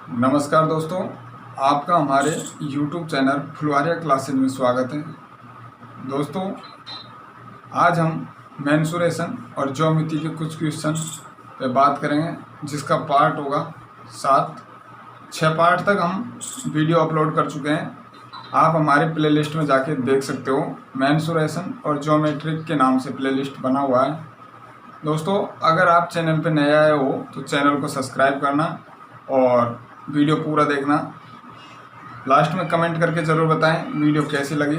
नमस्कार दोस्तों, आपका हमारे YouTube चैनल फुलवारिया क्लासेज में स्वागत है। दोस्तों, आज हम मेंसुरेशन और ज्योमेट्री के कुछ क्वेश्चन पे बात करेंगे, जिसका पार्ट होगा 7। 6 पार्ट तक हम वीडियो अपलोड कर चुके हैं। आप हमारे प्लेलिस्ट में जाके देख सकते हो। मेंसुरेशन और ज्योमेट्रिक के नाम से प्लेलिस्ट बना हुआ है। दोस्तों, अगर आप चैनल पर नए आए हो तो चैनल को सब्सक्राइब करना और वीडियो पूरा देखना। लास्ट में कमेंट करके ज़रूर बताएं वीडियो कैसी लगी।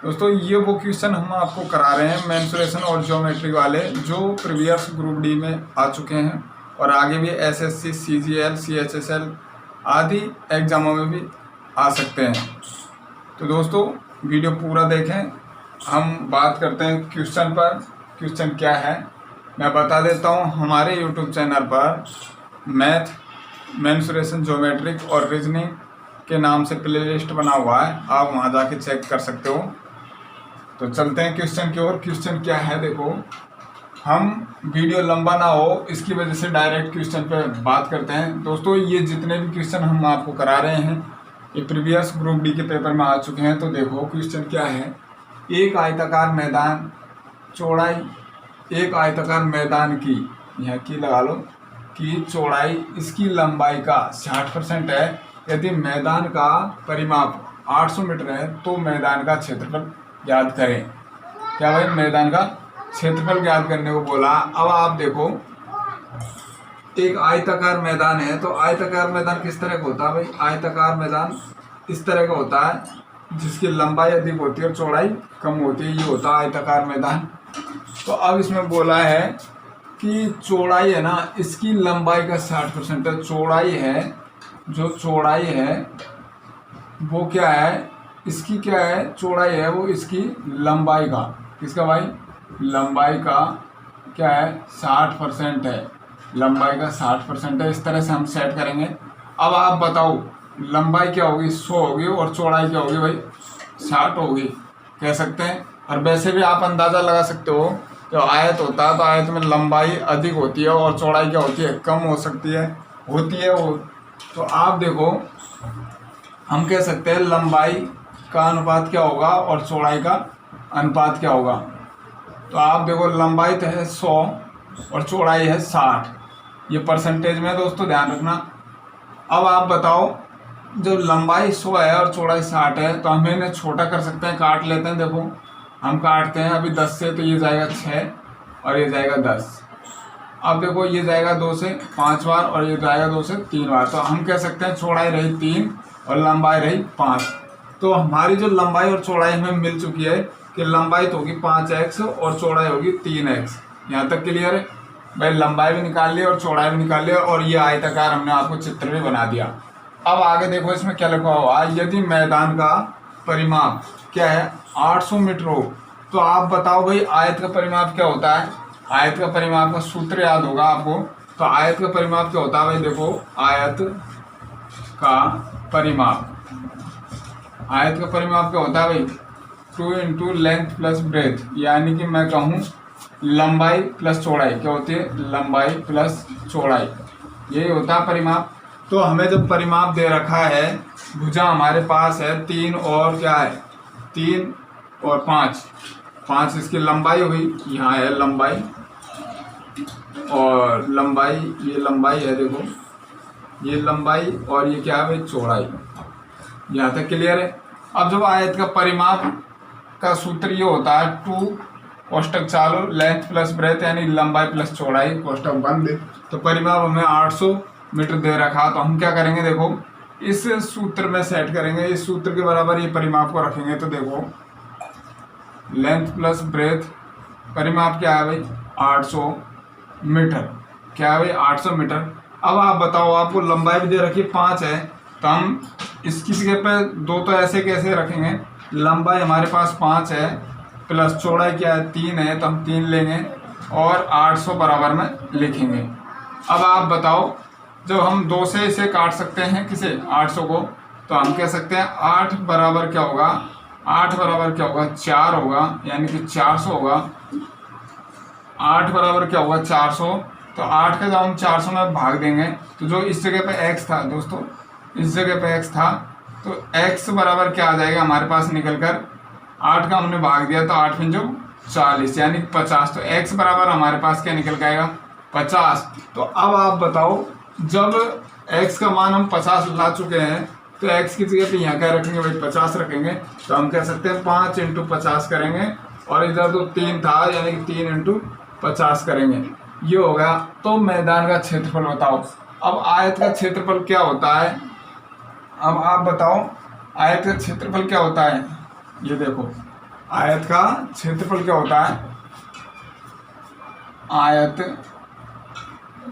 दोस्तों, ये वो क्वेश्चन हम आपको करा रहे हैं मेंसुरेशन और ज्योमेट्री वाले, जो प्रीवियस ग्रुप डी में आ चुके हैं और आगे भी एसएससी, सीजीएल, सीएचएसएल आदि एग्जामों में भी आ सकते हैं। तो दोस्तों, वीडियो पूरा देखें। हम बात करते हैं क्वेश्चन पर। क्वेश्चन क्या है मैं बता देता हूँ। हमारे यूट्यूब चैनल पर मैथ, मेंसुरेशन, ज्योमेट्रिक और रीजनिंग के नाम से प्लेलिस्ट बना हुआ है, आप वहां जाके चेक कर सकते हो। तो चलते हैं क्वेश्चन की ओर। क्वेश्चन क्या है देखो, हम वीडियो लंबा ना हो इसकी वजह से डायरेक्ट क्वेश्चन पे बात करते हैं। दोस्तों, ये जितने भी क्वेश्चन हम आपको करा रहे हैं ये प्रीवियस ग्रुप डी के पेपर में आ चुके हैं। तो देखो क्वेश्चन क्या है। एक आयताकार मैदान चौड़ाई, एक आयताकार मैदान की, यहाँ की लगा लो, की चौड़ाई इसकी लंबाई का 60% है। यदि मैदान का परिमाप 800 मीटर है तो मैदान का क्षेत्रफल ज्ञात करें। क्या भाई, मैदान का क्षेत्रफल ज्ञात करने को बोला। अब आप देखो, एक आयताकार मैदान है तो आयताकार मैदान किस तरह का होता है भाई? आयताकार मैदान इस तरह का होता है जिसकी लंबाई अधिक होती है और चौड़ाई कम होती है। ये होता है आयताकार मैदान। तो अब इसमें बोला है कि चौड़ाई है ना, इसकी लंबाई का 60% है। चौड़ाई है, जो चौड़ाई है वो क्या है, इसकी क्या है, चौड़ाई है वो इसकी लंबाई का, किसका भाई, लंबाई का क्या है, 60% है। लंबाई का 60% है। इस तरह से हम सेट करेंगे। अब आप बताओ लंबाई क्या होगी, 100 होगी और चौड़ाई क्या होगी भाई, 60 होगी, कह सकते हैं। और वैसे भी आप अंदाज़ा लगा सकते हो, जो आयत होता है तो आयत में लंबाई अधिक होती है और चौड़ाई क्या होती है, कम हो सकती है, होती है वो। तो आप देखो, हम कह सकते हैं लंबाई का अनुपात क्या होगा और चौड़ाई का अनुपात क्या होगा। तो आप देखो, लंबाई तो है 100 और चौड़ाई है 60। ये परसेंटेज में दोस्तों ध्यान रखना। अब आप बताओ, जब लंबाई 100 है और चौड़ाई 60 है तो हम इन्हें छोटा कर सकते हैं, काट लेते हैं। देखो हम काटते हैं अभी 10 से, तो ये जाएगा 6 और ये जाएगा 10। अब देखो, ये जाएगा 2 से 5 बार और ये जाएगा 2 से 3 बार। तो हम कह सकते हैं चौड़ाई रही 3 और लंबाई रही 5। तो हमारी जो लंबाई और चौड़ाई हमें मिल चुकी है कि लंबाई तो होगी 5x और चौड़ाई होगी 3x। यहाँ तक क्लियर है भाई? लंबाई भी निकाल लिया और चौड़ाई भी निकाल लिया और ये आयताकार हमने आपको चित्र भी बना दिया। अब आगे देखो, इसमें क्या लिखा हुआ, यदि मैदान का परिमाप क्या है, 800 मीटर हो, तो आप बताओ भाई आयत का परिमाप क्या होता है। आयत का परिमाप का सूत्र याद होगा आपको। तो आयत का परिमाप क्या होता है भाई? देखो, आयत का परिमाप, आयत का परिमाप क्या होता है भाई? 2 इंटू लेंथ प्लस ब्रेथ, यानी कि मैं कहूँ लंबाई प्लस चौड़ाई। क्या होती है? लंबाई प्लस चौड़ाई, यही होता है परिमाप। तो हमें जब परिमाप दे रखा है, भुजा हमारे पास है 3 और क्या है, 3 और 5 इसकी लंबाई हुई। यहाँ है लंबाई और लंबाई, ये लंबाई है, देखो ये लंबाई और ये क्या है भाई, चौड़ाई। यहाँ तक क्लियर है। अब जब आयत का परिमाप का सूत्र ये होता है 2 कोष्टक चालू लेंथ प्लस ब्रेथ, यानी लंबाई प्लस चौड़ाई, कोष्टक बंद। तो परिमाप हमें 800 मीटर दे रखा, तो हम क्या करेंगे, देखो इस सूत्र में सेट करेंगे। इस सूत्र के बराबर ये परिमाप को रखेंगे। तो देखो लेंथ प्लस ब्रेथ, परिमाप क्या है भाई, 800 मीटर। क्या है भाई, 800 मीटर। अब आप बताओ, आपको लंबाई भी दे रखी 5 है, तो हम इसकी जगह पे 2 तो ऐसे कैसे रखेंगे, लंबाई हमारे पास 5 है प्लस चौड़ाई क्या है, 3 है, तो हम 3 लेंगे और 800 बराबर में लिखेंगे। अब आप बताओ, जब हम 2 से इसे काट सकते हैं किसे, 800 को, तो हम कह सकते हैं 8 बराबर क्या होगा, 8 बराबर क्या होगा, 4 होगा, यानी कि 400 होगा। 8 बराबर क्या होगा, 400 तो 8 का जब हम 400 में भाग देंगे तो जो इस जगह पे x था दोस्तों, इस जगह पे x था, तो x बराबर क्या आ जाएगा हमारे पास निकल कर, 8 का हमने भाग दिया तो 8 में जो 40 यानी 50। तो x बराबर हमारे पास क्या निकल के आएगा 50। तो अब आप बताओ, जब x का मान हम 50 ला चुके हैं तो x की जगह पे यहाँ क्या रखेंगे भाई 50 रखेंगे। तो हम कह सकते हैं 5 × 50 करेंगे और इधर तो 3 था यानी कि 3 × 50 करेंगे, ये हो गया। तो मैदान का क्षेत्रफल बताओ। अब आयत का क्षेत्रफल क्या होता है, अब आप बताओ आयत का क्षेत्रफल क्या होता है। ये देखो आयत का क्षेत्रफल क्या होता है, आयत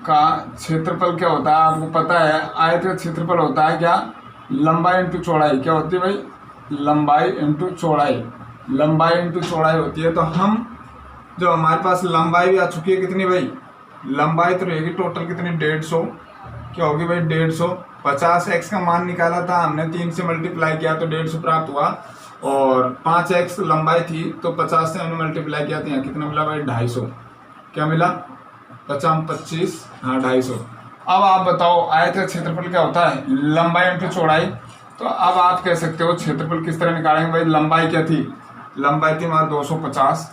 का क्षेत्रफल क्या होता है आपको पता है। आयत का क्षेत्रफल होता है क्या, लंबाई इंटू चौड़ाई। क्या होती है भाई, लंबाई इंटू चौड़ाई, लंबाई इंटू चौड़ाई होती है। तो हम जो हमारे पास लंबाई भी आ चुकी है कितनी भाई, लंबाई तो रहेगी टोटल कितनी 150, क्या होगी भाई 150। 50x का मान निकाला था हमने, 3 से मल्टीप्लाई किया तो 150 प्राप्त हुआ, और 5x लंबाई थी तो 50 से हमने मल्टीप्लाई किया तो यहाँ कितना मिला भाई 250। क्या मिला 50 25, हाँ 250। अब आप बताओ आयत का क्षेत्रफल क्या होता है, लंबाई इंटू चौड़ाई। तो अब आप कह सकते हो क्षेत्रफल किस तरह निकालेंगे भाई, लंबाई क्या थी, लंबाई थी हमारा 250,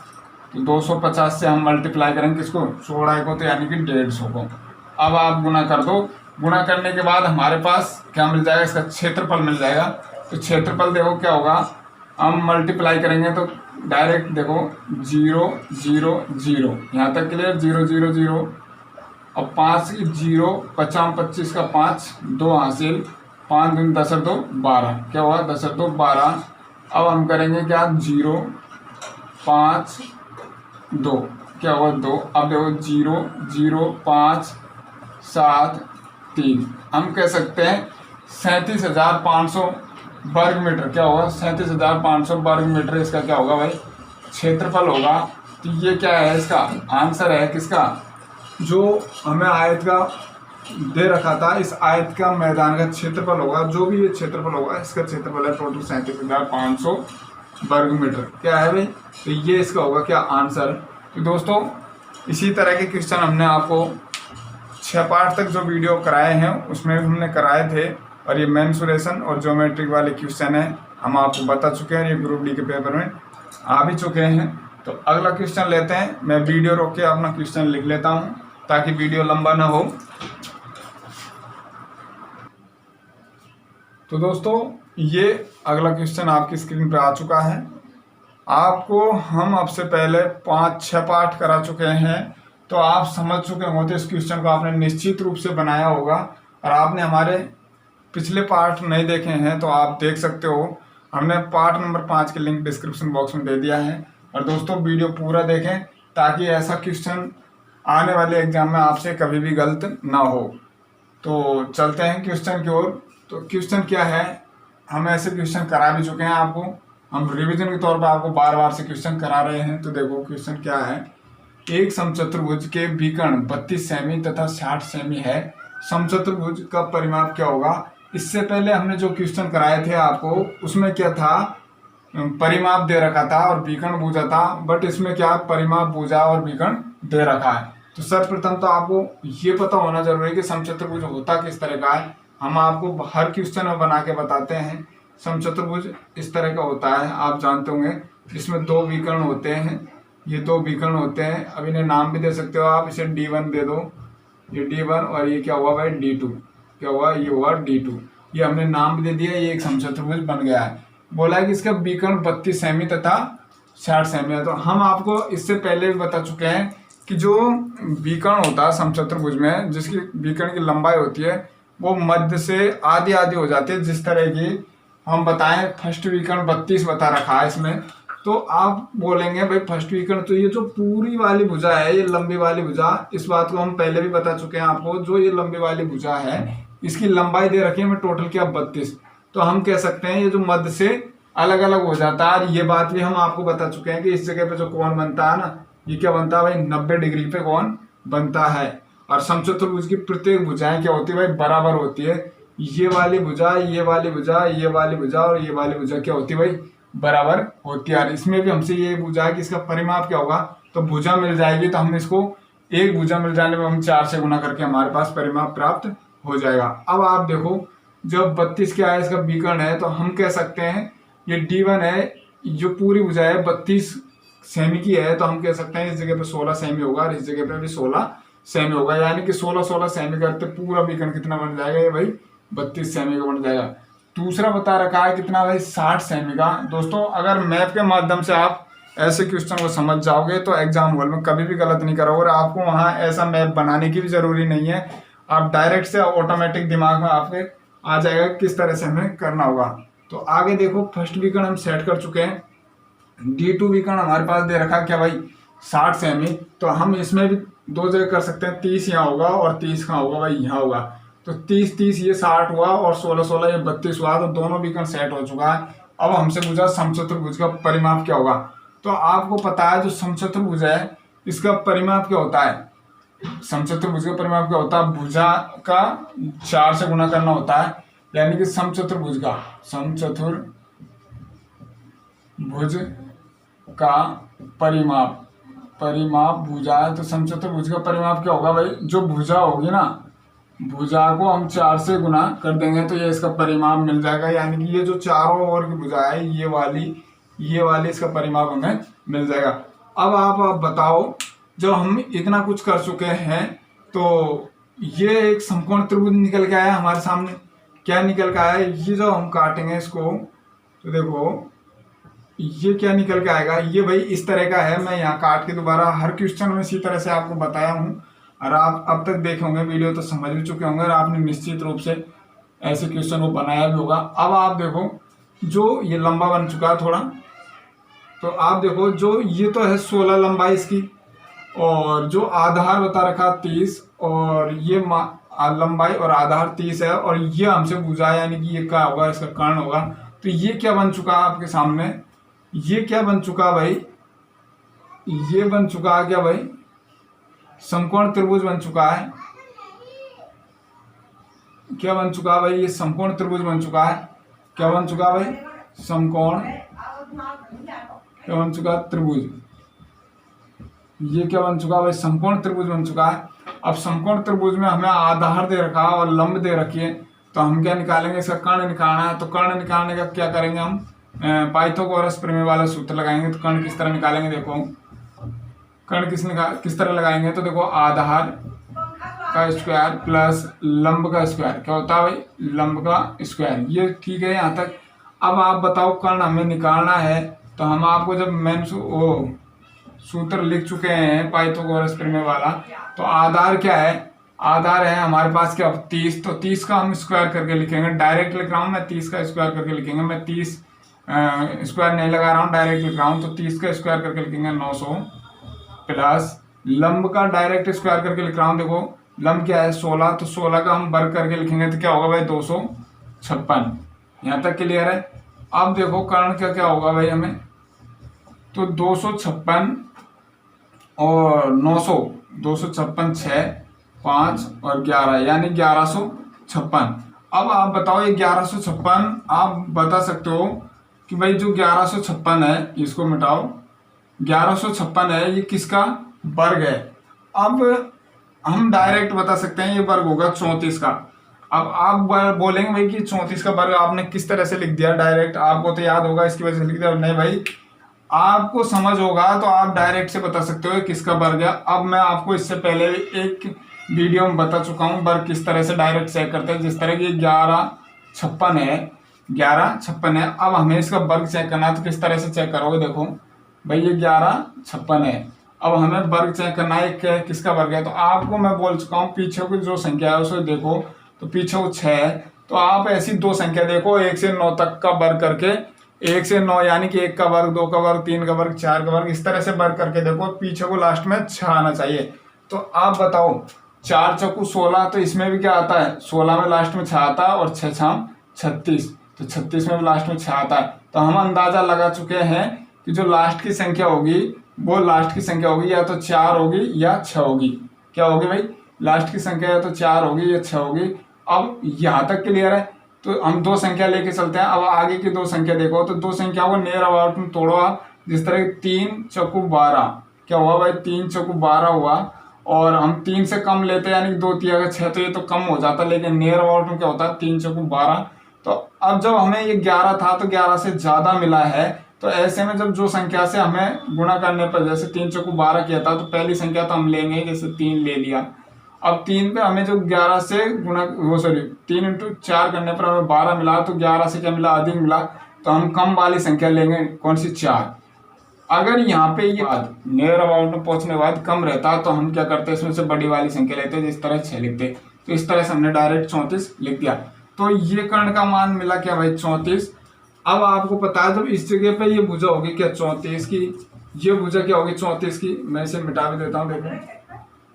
तो 250 से हम मल्टीप्लाई करेंगे किसको, चौड़ाई को, तो यानी कि 150 को। अब आप गुना कर दो, गुना करने के बाद हमारे पास क्या मिल जाएगा, इसका क्षेत्रफल मिल जाएगा। तो क्षेत्रफल देखो क्या होगा, हम मल्टीप्लाई करेंगे तो डायरेक्ट देखो 0 0 0, यहाँ तक क्लियर, 0 0 0। अब 5 0, 50 25 का 5, 2 हासिल, 5 दूनी 10 और 2 12, क्या हुआ 10 और 2 12। अब हम करेंगे क्या 0 5 2, क्या हुआ 2। अब देखो 0 0 5 7 3, हम कह सकते हैं 37,500 वर्ग मीटर, क्या होगा 37,500 वर्ग मीटर इसका क्या होगा भाई क्षेत्रफल होगा। तो ये क्या है, इसका आंसर है किसका, जो हमें आयत का दे रखा था, इस आयत का मैदान का क्षेत्रफल होगा, जो भी ये क्षेत्रफल होगा इसका क्षेत्रफल है टोटल 37,500 वर्ग मीटर। क्या है भाई, तो ये इसका होगा क्या आंसर। तो दोस्तों इसी तरह के क्वेश्चन हमने आपको 6 पार्ट तक जो वीडियो कराए हैं उसमें हमने कराए थे, और ये मेंसुरेशन और ज्योमेट्रिक वाले क्वेश्चन हैं हम आपको बता चुके हैं, ये ग्रुप डी के पेपर में आ भी चुके हैं। तो अगला क्वेश्चन लेते हैं, मैं वीडियो रोक के अपना क्वेश्चन लिख लेता हूँ ताकि वीडियो लंबा ना हो। तो दोस्तों ये अगला क्वेश्चन आपकी स्क्रीन पर आ चुका है। आपको हम अब से पहले 5-6 पार्ट करा चुके हैं, तो आप समझ चुके होते इस क्वेश्चन को आपने निश्चित रूप से बनाया होगा। और आपने हमारे पिछले पार्ट नहीं देखे हैं तो आप देख सकते हो, हमने पार्ट नंबर 5 के लिंक डिस्क्रिप्शन बॉक्स में दे दिया है। और दोस्तों वीडियो पूरा देखें ताकि ऐसा क्वेश्चन आने वाले एग्जाम में आपसे कभी भी गलत ना हो। तो चलते हैं क्वेश्चन की ओर। तो क्वेश्चन क्या है, हम ऐसे क्वेश्चन करा भी चुके हैं आपको, हम रिवीजन के तौर पर आपको बार बार से क्वेश्चन करा रहे हैं। तो देखो क्वेश्चन क्या है, एक समचतुर्भुज के विकर्ण 32 सेमी तथा 60 सेमी है, समचतुर्भुज का परिमाप क्या होगा। इससे पहले हमने जो क्वेश्चन कराए थे आपको उसमें क्या था, परिमाप दे रखा था और विकर्ण भुजा था, बट इसमें क्या परिमाप भुजा और विकर्ण दे रखा है। तो सर्वप्रथम तो आपको ये पता होना जरूरी है कि समचतुर्भुज होता किस तरह का है। हम आपको हर क्वेश्चन में बना के बताते हैं। समचतुर्भुज इस तरह का होता है, आप जानते होंगे, इसमें 2 विकर्ण होते हैं, ये 2 विकर्ण होते हैं। अब इन्हें नाम भी दे सकते हो आप, इसे D1 दे दो, ये D1, और ये क्या हुआ भाई D2, क्या हुआ ये हुआ D2। ये हमने नाम भी दे दिया, ये एक समचतुर्भुज बन गया है। बोला है कि इसका विकर्ण 32 सेमी तथा 60 सेमी है। तो हम आपको इससे पहले भी बता चुके हैं कि जो विकर्ण होता है समचतुर्भुज में, जिसकी विकर्ण की लंबाई होती है वो मध्य से आधी आधी हो जाती है। जिस तरह की हम बताएं, फर्स्ट विकर्ण 32 बता रखा है इसमें, तो आप बोलेंगे भाई फर्स्ट विकर्ण, तो ये जो पूरी वाली भुजा है, ये लंबी वाली भुजा, इस बात को हम पहले भी बता चुके हैं आपको, जो ये लंबी वाली भुजा है इसकी लंबाई दे रखी है हमें टोटल क्या 32। तो हम कह सकते हैं ये जो मध्य से अलग अलग हो जाता है। और ये बात भी हम आपको बता चुके हैं कि इस जगह पे जो कोण बनता है ना, ये क्या बनता है भाई 90 डिग्री पे कोण बनता है। और समचतुर्भुज की प्रत्येक भुजाएं क्या होती है भाई बराबर होती है। ये वाली भुजा, ये वाली भुजा, ये वाली भुजा और ये वाली भुजा क्या होती है भाई बराबर होती है। और इसमें भी हमसे ये पूछा है कि इसका परिमाप क्या होगा, तो भुजा मिल जाएगी तो हम इसको एक भुजा मिल जाने पर हम 4 से गुना करके हमारे पास परिमाप प्राप्त हो जाएगा। अब आप देखो जब 32 क्या है, इसका विकर्ण है, तो हम कह सकते हैं ये D1 है, जो पूरी भुजा है 32 सेमी की है, तो हम कह सकते हैं इस जगह पे 16 सेमी होगा और इस जगह पे भी 16 सेमी होगा, यानी कि 16 सेमी करते पूरा विकर्ण कितना बन जाएगा, ये भाई 32 सेमी का बन जाएगा। दूसरा बता रखा है कितना भाई, 60 सेमी का। दोस्तों अगर मैप के माध्यम से आप ऐसे क्वेश्चन को समझ जाओगे तो एग्जाम हॉल में कभी भी गलत नहीं करोगे, और आपको वहाँ ऐसा मैप बनाने की भी जरूरी नहीं है, आप डायरेक्ट से ऑटोमेटिक दिमाग में आपके आ जाएगा किस तरह से हमें करना होगा। तो आगे देखो फर्स्ट विकर्ण हम सेट कर चुके हैं, D2 विकर्ण हमारे पास दे रखा क्या भाई 60 सेमी, तो हम इसमें भी दो जगह कर सकते हैं, 30 यहाँ होगा और 30 कहाँ होगा भाई, यहाँ होगा। तो 30 ये 60 हुआ और 16 ये 32 हुआ, तो दोनों विकर्ण सेट हो चुका है। अब हमसे पूछा समचतुर्भुज का परिमाप क्या होगा, तो आपको पता है जो समचतुर्भुज है इसका परिमाप क्या होता है, समचतुर्भुज का परिमाप क्या होता है, भुजा का 4 से गुना करना होता है, यानी कि समचतुर्भुज का परिमाप भुजा है, तो समचतुर्भुज का परिमाप क्या होगा भाई, जो भुजा होगी ना, भुजा को हम 4 से गुना कर देंगे तो ये इसका परिमाप मिल जाएगा, यानी कि ये जो चारों ओर की भुजा है ये वाली इसका परिमाप हमें मिल जाएगा। अब आप बताओ जब हम इतना कुछ कर चुके हैं तो ये एक समकोण त्रिभुज निकल के आया हमारे सामने, क्या निकल के आया, ये जो हम काटेंगे इसको तो देखो ये क्या निकल के आएगा, ये भाई इस तरह का है। मैं यहाँ काट के दोबारा हर क्वेश्चन में इसी तरह से आपको बताया हूँ, और आप अब तक देखे होंगे वीडियो तो समझ भी चुके होंगे और आपने निश्चित रूप से ऐसे क्वेश्चन को बनाया भी होगा। अब आप देखो जो ये लंबा बन चुका है थोड़ा, तो आप देखो जो ये तो है 16 लंबाई इसकी, और जो आधार बता रखा 30, और ये लंबाई और आधार 30 है, और ये हमसे भुजा यानी कि ये क्या होगा, इसका कर्ण होगा। तो ये क्या बन चुका है आपके सामने, ये क्या बन चुका भाई, ये बन चुका है क्या भाई, समकोण त्रिभुज बन चुका है। क्या बन चुका है भाई, ये समकोण त्रिभुज बन चुका है। क्या बन चुका भाई, समकोण, क्या बन चुका त्रिभुज, ये क्या बन चुका भाई, समकोण त्रिभुज बन चुका है। अब समकोण त्रिभुज में हमें आधार दे रखा है और लंब दे रखी है, तो हम क्या निकालेंगे, इसका कर्ण निकालना है। तो कर्ण निकालने का क्या करेंगे हम, पाइथागोरस प्रमेय वाला सूत्र लगाएंगे। तो कर्ण किस तरह निकालेंगे, देखो कर्ण किस तरह लगाएंगे, तो देखो आधार का स्क्वायर प्लस लंब का स्क्वायर, क्या होता है भाई, लंब का स्क्वायर। ये ठीक है यहाँ तक। अब आप बताओ कर्ण हमें निकालना है, तो हम आपको जब मैंने सूत्र लिख चुके हैं पाइथागोरस प्रमेय वाला, तो आधार क्या है, आधार है हमारे पास क्या 30, तो 30 का हम स्क्वायर करके लिखेंगे, डायरेक्ट लिख रहा हूँ मैं, 30 का स्क्वायर करके लिखेंगे, मैं 30 स्क्वायर नहीं लगा रहा हूँ, डायरेक्ट लिख रहा हूँ। तो 30 का स्क्वायर करके लिखेंगे 900, प्लस लंब का डायरेक्ट स्क्वायर करके लिख रहा हूँ, देखो लंब क्या है 16, तो 16 का हम वर्ग करके लिखेंगे तो क्या होगा भाई 256। यहाँ तक क्लियर है। अब देखो कर्ण का क्या होगा भाई हमें, तो 256 और 900, 256 6 5 और 11 यानी 1156। अब आप बताओ ये 1156, आप बता सकते हो कि भाई जो 1156 है, इसको मिटाओ, 1156 है ये किसका वर्ग है। अब हम डायरेक्ट बता सकते हैं ये वर्ग होगा 34 का। अब आप बोलेंगे भाई कि 34 का वर्ग आपने किस तरह से लिख दिया डायरेक्ट, आपको तो याद होगा इसकी वजह से लिख दिया। नहीं भाई, आपको समझ होगा तो आप डायरेक्ट से बता सकते हो किसका वर्ग है। अब मैं आपको इससे पहले एक वीडियो में बता चुका हूँ वर्ग किस तरह से डायरेक्ट चेक करते हैं। जिस तरह की 1156 है, 1156 है, अब हमें इसका वर्ग चेक करना है तो किस तरह से चेक करोगे, देखो भाई ये 1156 है, अब हमें वर्ग चेक करना है किसका वर्ग है। तो आपको मैं बोल चुका हूँ पीछे की जो संख्या है उसे देखो, तो पीछे वो 6 है, तो आप ऐसी दो संख्या देखो 1 से 9 तक का वर्ग करके, 1 से 9 यानी कि 1 का वर्ग, 2 का वर्ग, 3 का वर्ग, 4 का वर्ग, इस तरह से वर्ग करके देखो, पीछे को लास्ट में 6 आना चाहिए। तो आप बताओ 4 चौकू 16, तो इसमें भी क्या आता है 16 में लास्ट में 6 आता है, और 6 छाम 36, तो 36 में भी लास्ट में 6 आता है। तो हम अंदाजा लगा चुके हैं कि जो लास्ट की संख्या होगी वो लास्ट की संख्या होगी या तो 4 होगी या 6 होगी। क्या होगी भाई, लास्ट की संख्या या तो 4 होगी या 6 होगी। अब यहाँ तक क्लियर है। तो हम दो संख्या लेके चलते हैं। अब आगे की दो संख्या देखो, तो दो संख्या को नियर अबाउट में तोड़ो आप, जिस तरह 3 चौकू 12, क्या हुआ भाई 3 चौकू 12 हुआ, और हम 3 से कम लेते हैं यानी 2 3 अगर 6 तो ये तो कम हो जाता, लेकिन नियर अबाउट में क्या होता है 3 चौको 12। तो अब जब हमें ये 11 था तो 11 से ज़्यादा मिला है, तो ऐसे में जब जो संख्या से हमें गुणा करने पर, जैसे 3 चौको 12 किया था तो पहली संख्या तो हम लेंगे, जैसे 3 ले लिया। अब 3 पे हमें जो 11 से गुणा, वो सॉरी 3 इंटू 4 करने पर हमें 12 मिला, तो 11 से क्या मिला, अधिक मिला, तो हम कम वाली संख्या लेंगे, कौन सी, 4। अगर यहाँ पे ये बाद नियर अबाउट में पहुंचने के बाद कम रहता तो हम क्या करते, इसमें से बड़ी वाली संख्या लेते, जिस तरह 6 लिखते। तो इस तरह से हमने डायरेक्ट 34 लिख दिया। तो ये कर्ण का मान मिला क्या भाई, 34। अब आपको पता है जब इस जगह पे ये भुजा होगी क्या 34 की, ये भुजा क्या होगी 34 की, मैं इसे मिटा भी देता हूँ, देखो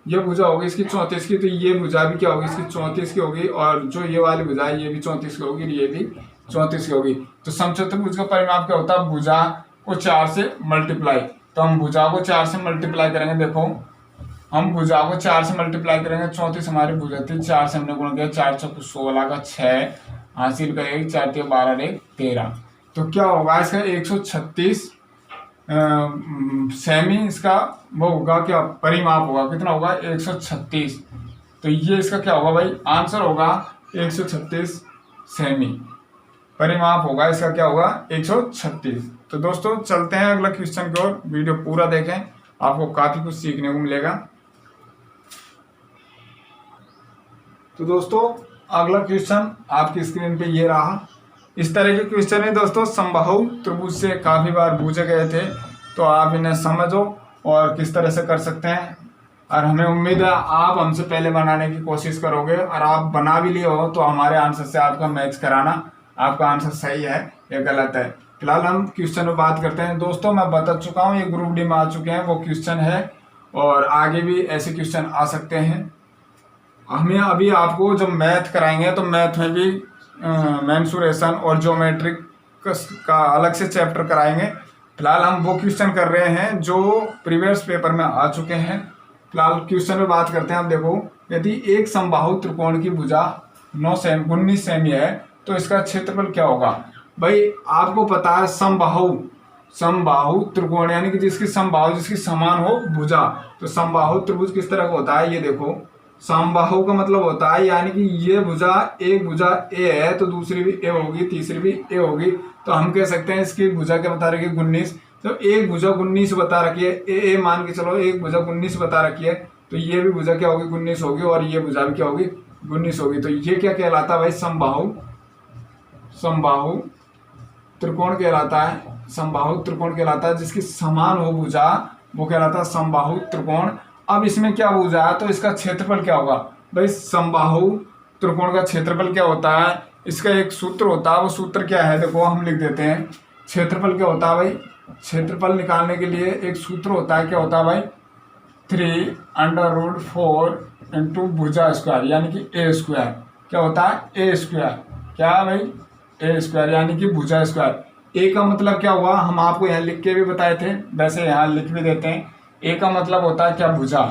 ये भुजा होगी इसकी 34 की, तो ये भुजा भी क्या होगी इसकी 34 की होगी, और जो ये वाली भुजा है ये भी 34 की होगी, ये भी 34 की होगी। तो समचतुर्भुज का परिमाप क्या होता है, भुजा को 4 से मल्टीप्लाई। तो हम भुजा को 4 से मल्टीप्लाई करेंगे, देखो हम भुजा को 4 से मल्टीप्लाई करेंगे, 34 हमारी भुजा थी, 4 से हमने गुणा किया, 4 चौको 16 का 6 हासिल करेगी, 4 3 12 1 13। तो क्या होगा इसका 136 सेमी, इसका वो होगा क्या, परिमाप होगा, कितना होगा 136। तो ये इसका क्या होगा भाई, आंसर होगा 136 सेमी, परिमाप होगा इसका, क्या होगा 136। तो दोस्तों चलते हैं अगला क्वेश्चन की ओर, वीडियो पूरा देखें, आपको काफी कुछ सीखने को मिलेगा। तो दोस्तों अगला क्वेश्चन आपकी स्क्रीन पे ये रहा। इस तरह के क्वेश्चन है दोस्तों समबाहु त्रिभुज से काफी बार पूछे गए थे, तो आप इन्हें समझो और किस तरह से कर सकते हैं, और हमें उम्मीद है आप हमसे पहले बनाने की कोशिश करोगे, और आप बना भी लिए हो तो हमारे आंसर से आपका मैच कराना, आपका आंसर सही है या गलत है। फिलहाल हम क्वेश्चन में बात करते हैं। दोस्तों मैं बता चुका हूँ, ये ग्रुप डी में आ चुके हैं वो क्वेश्चन है, और आगे भी ऐसे क्वेश्चन आ सकते हैं। हमें अभी आपको जब मैथ कराएंगे तो मैथ में भी मेंसुरेशन और ज्योमेट्रिक का अलग से चैप्टर कराएंगे। फिलहाल हम वो क्वेश्चन कर रहे हैं जो प्रीवियस पेपर में आ चुके हैं। फिलहाल क्वेश्चन में बात करते हैं। आप देखो, यदि एक समबाहु त्रिकोण की भुजा 19 सेमी है तो इसका क्षेत्रफल क्या होगा। भाई आपको पता है समबाहु त्रिकोण यानी कि जिसकी समबाहु जिसकी समान हो भुजा, तो समबाहु त्रिभुज किस तरह का होता है, ये देखो समबाहु का मतलब होता है यानी कि ये भुजा, एक भुजा ए है तो दूसरी भी ए होगी, तीसरी भी ए होगी, तो हम कह सकते हैं इसकी भुजा क्या बता रखी है 19। तो एक भुजा 19 बता रखी है, ए मान के चलो एक भुजा 19 बता रखी है, तो ये भी भुजा क्या होगी 19 होगी, और ये भुजा भी क्या होगी 19 होगी। तो ये क्या कहलाता है भाई, समबाहु त्रिकोण कहलाता है। समबाहु त्रिकोण कहलाता है, जिसकी समान हो भुजा वो कहलाता है समबाहु त्रिकोण। अब इसमें क्या भुजा है तो इसका क्षेत्रफल क्या होगा भाई, समबाहु त्रिकोण का क्षेत्रफल क्या होता है, इसका एक सूत्र होता है, वो सूत्र क्या है देखो हम लिख देते हैं। क्षेत्रफल क्या होता है भाई, क्षेत्रफल निकालने के लिए एक सूत्र होता है, क्या होता है भाई 3√4 इंटू भुजा स्क्वायर यानी कि ए स्क्वायर, क्या होता है ए स्क्वायर, क्या भाई ए स्क्वायर यानी कि भुजा स्क्वायर। ए का मतलब क्या हुआ, हम आपको यहाँ लिख के भी बताए थे, वैसे यहाँ लिख भी देते हैं। ए का मतलब होता है क्या, भुजा,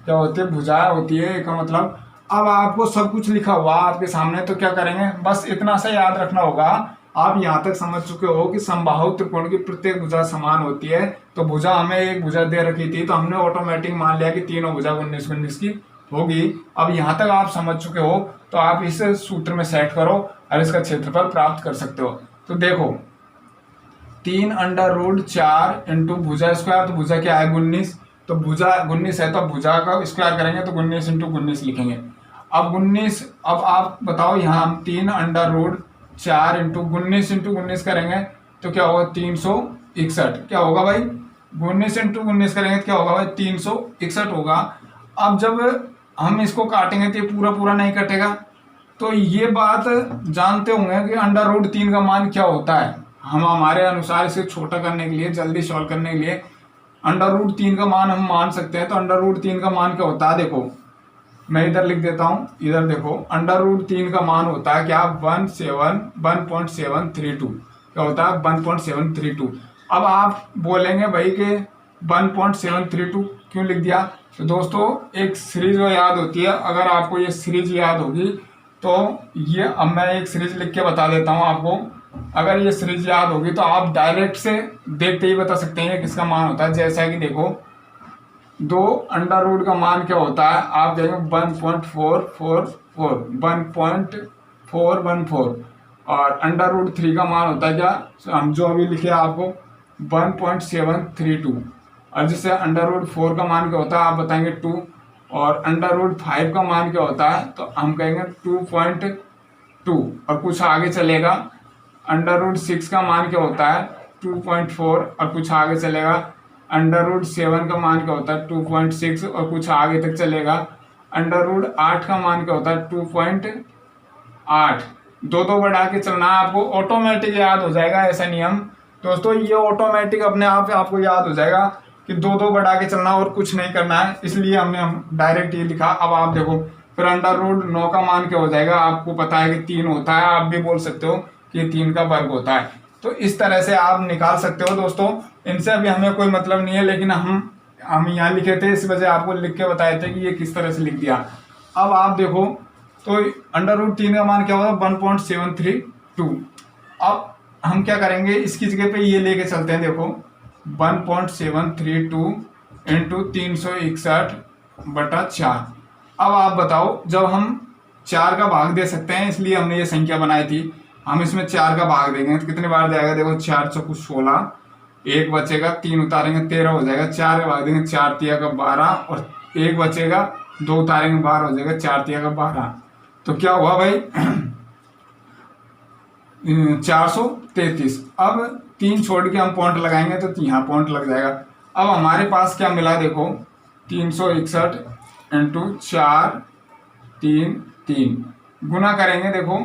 क्या होती है भुजा होती है ए का मतलब। अब आपको सब कुछ लिखा हुआ आपके सामने, तो क्या करेंगे, बस इतना सा याद रखना होगा। आप यहाँ तक समझ चुके हो कि समबाहु त्रिकोण की प्रत्येक भुजा समान होती है, तो भुजा हमें एक भुजा दे रखी थी तो हमने ऑटोमेटिक मान लिया कि तीनों भुजा 19 की होगी। अब यहाँ तक आप समझ चुके हो तो आप इस सूत्र में सेट करो और इसका क्षेत्रफल प्राप्त कर सकते हो। तो देखो 3√4 इंटू भुजा स्क्वायर, तो भुजा क्या है 19, तो भुजा 19 है तो भुजा का स्क्वायर करेंगे तो 19 इंटू 19 लिखेंगे। अब 19, अब आप बताओ यहाँ हम 3√4 इंटू 19 करेंगे तो क्या होगा 361, क्या होगा भाई 19 इंटू 19 करेंगे तो क्या होगा भाई 361 होगा। अब जब हम इसको काटेंगे तो ये पूरा पूरा नहीं कटेगा, तो ये बात जानते होंगे कि √3 का मान क्या होता है। हम हमारे अनुसार इसे छोटा करने के लिए, जल्दी सॉल्व करने के लिए √3 का मान हम मान सकते हैं। तो √3 का मान क्या होता है, देखो मैं इधर लिख देता हूँ, इधर देखो √3 का मान होता है क्या 1.732, क्या होता है 1.732। अब आप बोलेंगे भाई कि 1.732 क्यों लिख दिया, तो दोस्तों एक सीरीज याद होती है, अगर आपको ये सीरीज याद होगी तो ये, अब मैं एक सीरीज लिख के बता देता हूँ आपको। अगर ये सीरीज याद होगी तो आप डायरेक्ट से देखते ही बता सकते हैं किसका मान होता है। जैसा कि देखो दो अंडर रूट का मान क्या होता है, आप देखेंगे 1.444 1.414 और अंडर रूट 3 का मान होता है क्या, हम जो अभी लिखे आपको 1.732 और जिससे अंडर रूट 4 का मान क्या होता है आप बताएंगे 2 और अंडर रूट 5 का मान क्या होता है तो हम कहेंगे 2.2 और कुछ आगे चलेगा अंडर रूट 6 का मान क्या होता है 2.4 और कुछ आगे चलेगा अंडर रूट 7 का मान क्या होता है 2.6 और कुछ आगे तक चलेगा अंडर रूट 8 का मान क्या होता है 2.8। दो दो बढ़ा के चलना है आपको, ऑटोमेटिक याद हो जाएगा ऐसा नियम दोस्तों, ये ऑटोमेटिक अपने आप आपको याद हो जाएगा कि दो दो बढ़ा के चलना और कुछ नहीं करना है, इसलिए हमने हम डायरेक्ट ये लिखा। अब आप देखो फिर अंडर रूट 9 का मान क्या हो जाएगा, आपको पता है कि 3 होता है, आप भी बोल सकते हो कि 3 का वर्ग होता है। तो इस तरह से आप निकाल सकते हो दोस्तों, इनसे अभी हमें कोई मतलब नहीं है, लेकिन हम यहाँ लिखे थे इस वजह आपको लिख के बताए थे कि ये किस तरह से लिख दिया। अब आप देखो तो अंडर रूट 3 का मान क्या होगा 1.732। अब हम क्या करेंगे इसकी जगह पे ये लेके चलते हैं, देखो 1.732 इंटू 361/4। अब आप बताओ जब हम 4 का भाग दे सकते हैं इसलिए हमने ये संख्या बनाई थी, हम इसमें 4 का भाग देंगे तो कितने बार जाएगा, देखो 4 चौको 16, एक बचेगा 3 उतारेंगे 13 हो जाएगा, 4 का भाग देंगे 4 तिया का 12 और एक बचेगा 2 उतारेंगे 12 हो जाएगा, 4 तिया का 12। तो क्या हुआ भाई 433। अब 3 छोड़ के हम पॉइंट लगाएंगे तो यहाँ पॉइंट लग जाएगा। अब हमारे पास क्या मिला देखो 361 इंटू 4 3 3 गुना करेंगे, देखो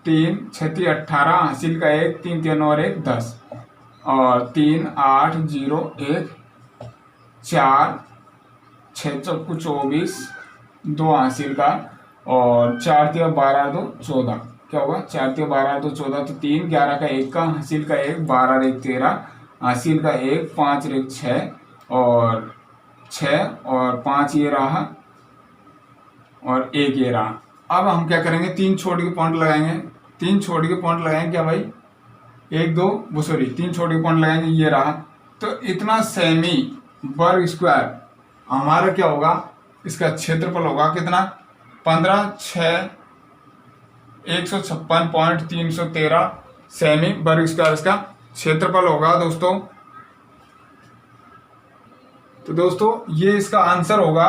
3 6 18 हासिल का 1 3 3 और 1 10 और 3 8 0 1 4 6 चौको 24 2 हासिल का और 4 3 12 2 14। क्या होगा 4 3 12 2 14 तो 3 11 का 1 का हासिल का 1 12 1 13 हासिल का 1 5 1 6 और 6 और 5 ये रहा और 1 ये रहा। अब हम क्या करेंगे 3 छोड़ के पॉइंट लगाएंगे, 3 छोड़ के पॉइंट लगाएंगे क्या भाई 1 2 वो सॉरी 3 छोड़ के पॉइंट लगाएंगे ये रहा। तो इतना सेमी वर्ग स्क्वायर हमारा क्या होगा, इसका क्षेत्रफल होगा कितना 15 6 156.313 सेमी वर्ग स्क्वायर इसका क्षेत्रफल होगा दोस्तों। तो दोस्तों ये इसका आंसर होगा,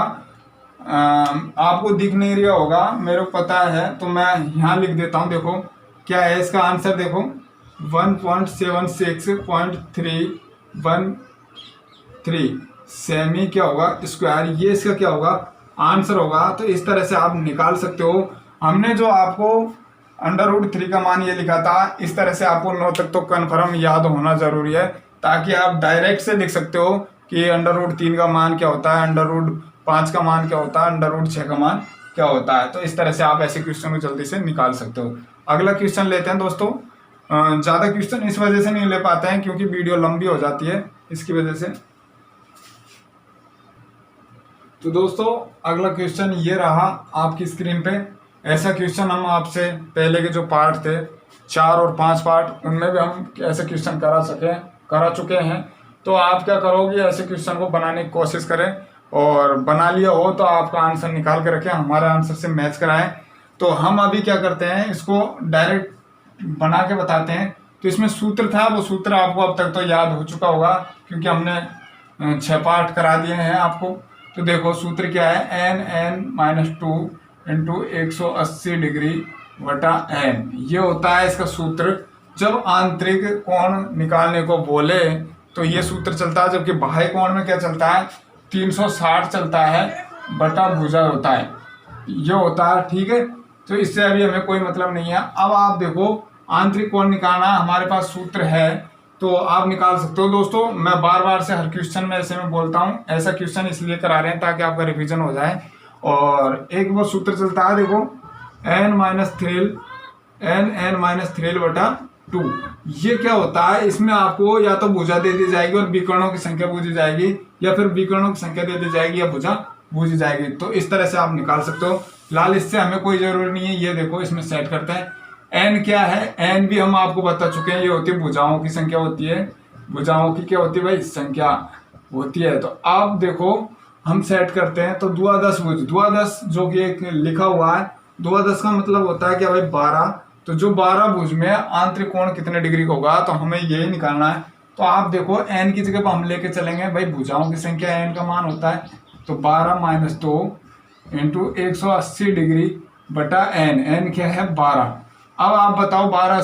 आपको दिख नहीं रहा होगा मेरे को पता है तो मैं यहाँ लिख देता हूँ, देखो क्या है इसका आंसर, देखो 1.76313 सेमी क्या होगा स्क्वायर, ये इसका क्या होगा आंसर होगा। तो इस तरह से आप निकाल सकते हो। हमने जो आपको अंडर रूट 3 का मान ये लिखा था, इस तरह से आपको 9 तक तो कन्फर्म याद होना जरूरी है ताकि आप डायरेक्ट से लिख सकते हो कि अंडर रूट 3 का मान क्या होता है, अंडर रूट 5 का मान क्या होता है, अंडर रूट 6 का मान क्या होता है। तो इस तरह से आप ऐसे क्वेश्चन को जल्दी से निकाल सकते हो। अगला क्वेश्चन लेते हैं दोस्तों। ज़्यादा क्वेश्चन इस वजह से नहीं ले पाते हैं क्योंकि वीडियो लंबी हो जाती है इसकी वजह से। तो दोस्तों अगला क्वेश्चन ये रहा आपकी स्क्रीन पे। ऐसा क्वेश्चन हम आपसे पहले के जो पार्ट थे 4 और 5 पार्ट उनमें भी हम ऐसे क्वेश्चन करा चुके हैं। तो आप क्या करोगे ऐसे क्वेश्चन को बनाने की कोशिश करें और बना लिया हो तो आपका आंसर निकाल के रखें, हमारे आंसर से मैच कराएं। तो हम अभी क्या करते हैं इसको डायरेक्ट बना के बताते हैं। तो इसमें सूत्र था, वो सूत्र आपको अब तक तो याद हो चुका होगा क्योंकि हमने 6 पार्ट करा दिए हैं आपको। तो देखो सूत्र क्या है n(-2) इंटू 180 डिग्री बटा n, ये होता है इसका सूत्र। जब आंतरिक कोण निकालने को बोले तो ये सूत्र चलता है, जबकि बाह्य कोण में क्या चलता है 360 चलता है बटा भुजा होता है, ये होता है। ठीक है, तो इससे अभी हमें कोई मतलब नहीं है। अब आप देखो आंतरिक कोण निकालना हमारे पास सूत्र है तो आप निकाल सकते हो। दोस्तों मैं बार बार से हर क्वेश्चन में ऐसे में बोलता हूँ, ऐसा क्वेश्चन इसलिए करा रहे हैं ताकि आपका रिवीजन हो जाए। और एक वो सूत्र चलता है देखो n-3 बटा 2, ये क्या होता है इसमें आपको या तो भुजा दे दी जाएगी और विकर्णों की संख्या बूझी जाएगी या फिर विकर्णों की संख्या दे दी जाएगी या भुजा बूझी जाएगी। तो इस तरह से आप निकाल सकते हो। फिलहाल इससे हमें कोई जरूरी नहीं है। ये देखो इसमें सेट करते हैं n क्या है, n भी हम आपको बता चुके हैं, ये होती है भुजाओं की संख्या होती है। भुजाओं की क्या होती है भाई संख्या होती है। तो आप देखो हम सेट करते हैं। तो द्वादश भुज, द्वादश जो कि एक लिखा हुआ है, द्वादश का मतलब होता है कि भाई 12। तो जो 12 भुज में आंतरिक कोण कितने डिग्री का होगा, तो हमें यही निकालना है। तो आप देखो n की जगह पर हम लेके चलेंगे भाई भुजाओं की संख्या, n का मान होता है तो 12 - 2 इंटू 180 डिग्री बटा n, n क्या है 12। अब आप बताओ 12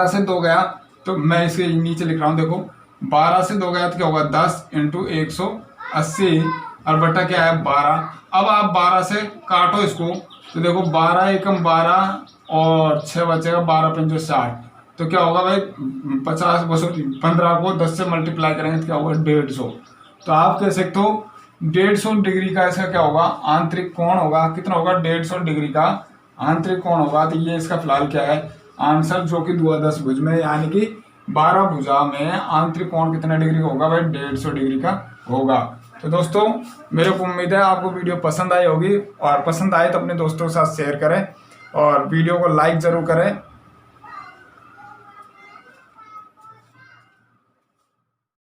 से 2 गया, तो मैं इसके नीचे लिख रहा हूँ, देखो 12 से 2 गया तो क्या होगा 10 इंटू 180 और बटा क्या है 12। अब आप 12 से काटो इसको, तो देखो 12 एकम 12 और 6 बचेगा, 12 पंचो 60। तो क्या होगा भाई 50 15 को 10 से मल्टीप्लाई करेंगे तो क्या होगा 150। तो आप कह सकते हो 150 डिग्री का इसका क्या होगा आंतरिक कोण होगा। कितना होगा 150 डिग्री का आंतरिक कोण होगा। तो ये इसका फिलहाल क्या है आंसर, जो कि द्वादश भुज में यानी कि 12 भुजा में आंतरिक कोण कितने डिग्री का होगा भाई 150 डिग्री का होगा। तो दोस्तों मेरे को उम्मीद है आपको वीडियो पसंद आई होगी, और पसंद आए तो अपने दोस्तों के साथ शेयर करें और वीडियो को लाइक जरूर करें।